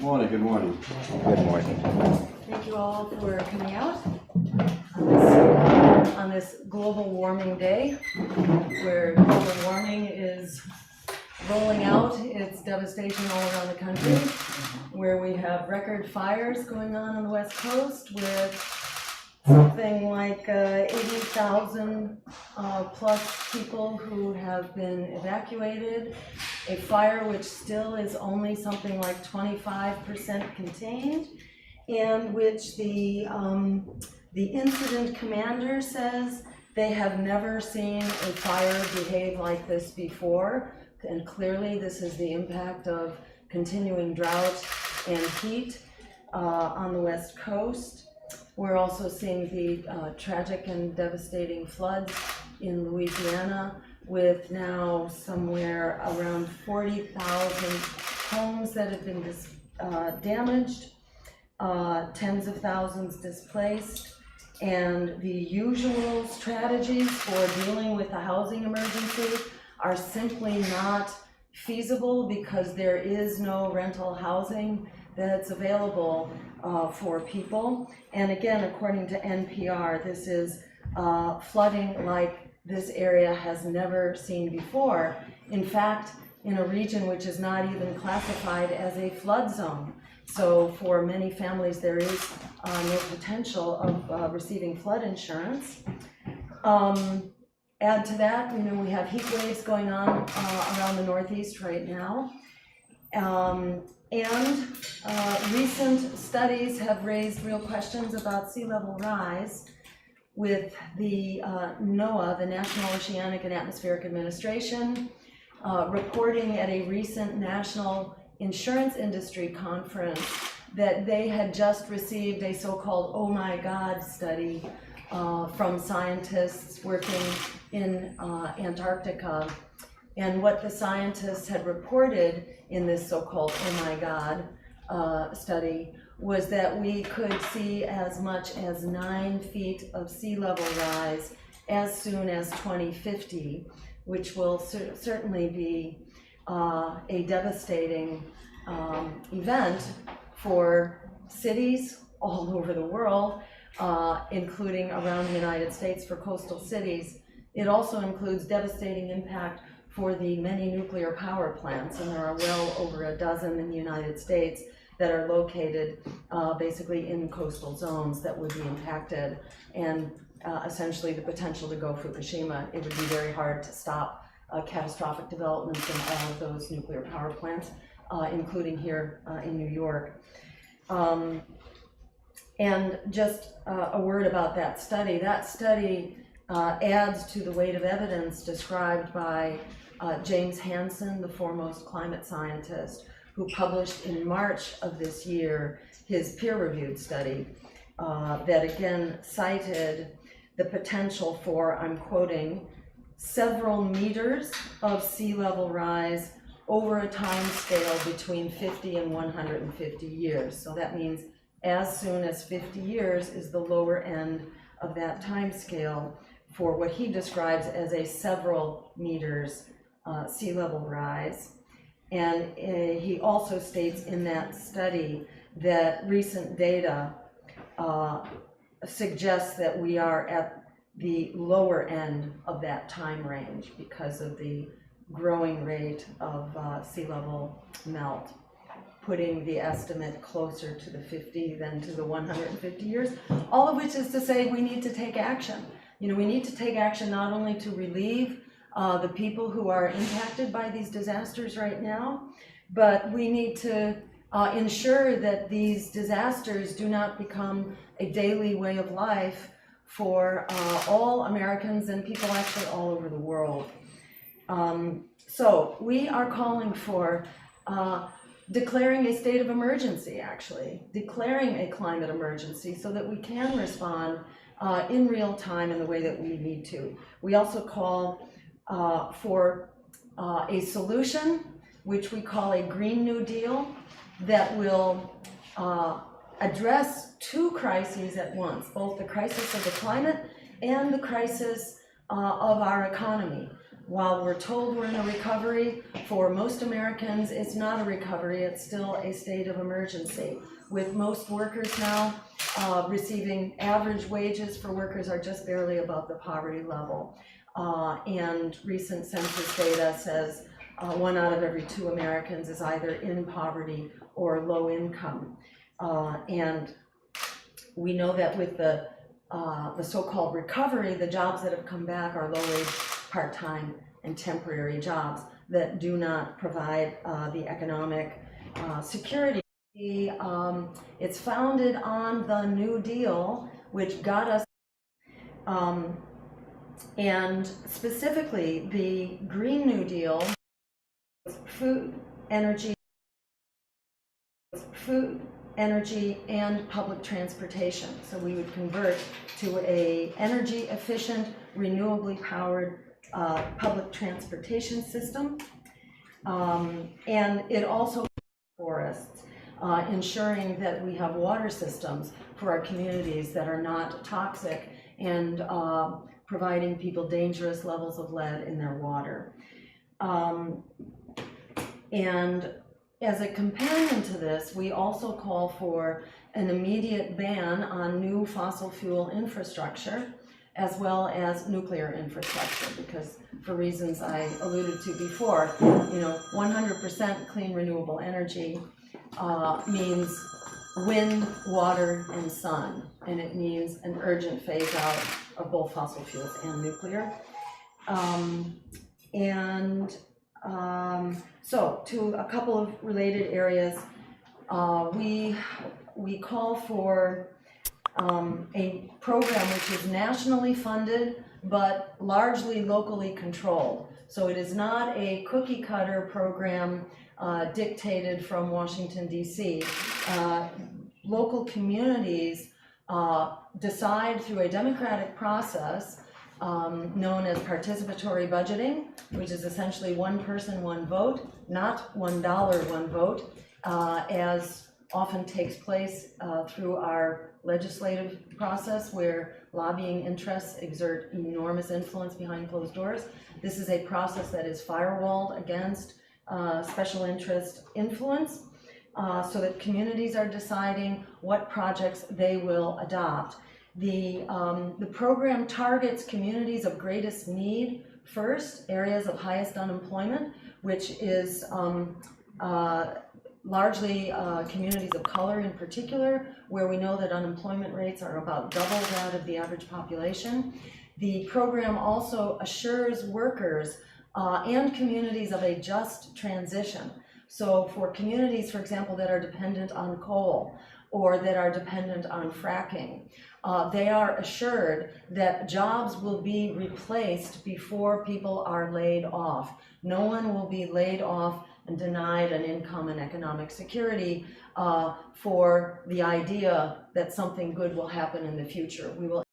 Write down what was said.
morning, good morning. Good morning. Thank you all for coming out on this global warming day, where global warming is rolling out its devastation all around the country, where we have record fires going on the West Coast with something like 80,000 plus people who have been evacuated, a fire which still is only something like 25% contained, and which the incident commander says they have never seen a fire behave like this before, and clearly this is the impact of continuing drought and heat on the West Coast. We're also seeing the tragic and devastating floods in Louisiana, with now somewhere around 40,000 homes that have been damaged, tens of thousands displaced, and the usual strategies for dealing with the housing emergency are simply not feasible because there is no rental housing that's available for people. And again, according to NPR, this is flooding like this area has never seen before. In fact, in a region which is not even classified as a flood zone. So for many families, there is no potential of receiving flood insurance. Add to that, we have heat waves going on around the Northeast right now. And recent studies have raised real questions about sea level rise, with the NOAA, the National Oceanic and Atmospheric Administration, reporting at a recent National Insurance Industry Conference that they had just received a so-called "oh my God" study from scientists working in Antarctica. And what the scientists had reported in this so-called "oh my God" study was that we could see as much as 9 feet of sea level rise as soon as 2050, which will certainly be a devastating event for cities all over the world, including around the United States for coastal cities. It also includes devastating impact for the many nuclear power plants, and there are well over a dozen in the United States that are located basically in coastal zones that would be impacted, and essentially the potential to go Fukushima. It would be very hard to stop catastrophic developments in all of those nuclear power plants, including here in New York. And just a word about that study. That study adds to the weight of evidence described by James Hansen, the foremost climate scientist, who published in March of this year his peer-reviewed study that again cited the potential for, I'm quoting, several meters of sea level rise over a time scale between 50 and 150 years. So that means as soon as 50 years is the lower end of that time scale for what he describes as a several meters sea level rise. And he also states in that study that recent data suggests that we are at the lower end of that time range because of the growing rate of sea level melt, putting the estimate closer to the 50 than to the 150 years, all of which is to say we need to take action. We need to take action not only to relieve the people who are impacted by these disasters right now, but we need to ensure that these disasters do not become a daily way of life for all Americans and people actually all over the world. So we are calling for declaring a state of emergency, actually, declaring a climate emergency so that we can respond in real time in the way that we need to. We also call for a solution, which we call a Green New Deal, that will address 2 crises at once, both the crisis of the climate and the crisis of our economy. While we're told we're in a recovery, for most Americans, it's not a recovery, it's still a state of emergency. With most workers now receiving average wages for workers are just barely above the poverty level. And recent census data says 1 out of every 2 Americans is either in poverty or low income. And we know that with the so-called recovery, the jobs that have come back are low-wage, part-time, and temporary jobs that do not provide the economic security. It's founded on the New Deal, which got us, and specifically the Green New Deal, food, energy, and public transportation. So we would convert to a energy efficient, renewably powered public transportation system. And it also forests, ensuring that we have water systems for our communities that are not toxic and providing people dangerous levels of lead in their water. And as a companion to this, we also call for an immediate ban on new fossil fuel infrastructure, as well as nuclear infrastructure, because for reasons I alluded to before, 100% clean renewable energy means wind, water, and sun, and it means an urgent phase out of both fossil fuels and nuclear. So to a couple of related areas, we call for a program which is nationally funded but largely locally controlled. So it is not a cookie cutter program dictated from Washington, D.C. Local communities decide through a democratic process known as participatory budgeting, which is essentially one person, one vote, not $1, one vote, as often takes place through our legislative process, where lobbying interests exert enormous influence behind closed doors. This is a process that is firewalled against special interest influence, so that communities are deciding what projects they will adopt. The program targets communities of greatest need first, areas of highest unemployment, which is largely communities of color in particular, where we know that unemployment rates are about double that of the average population. The program also assures workers and communities of a just transition. So for communities, for example, that are dependent on coal or that are dependent on fracking, they are assured that jobs will be replaced before people are laid off. No one will be laid off and denied an income and economic security for the idea that something good will happen in the future. We will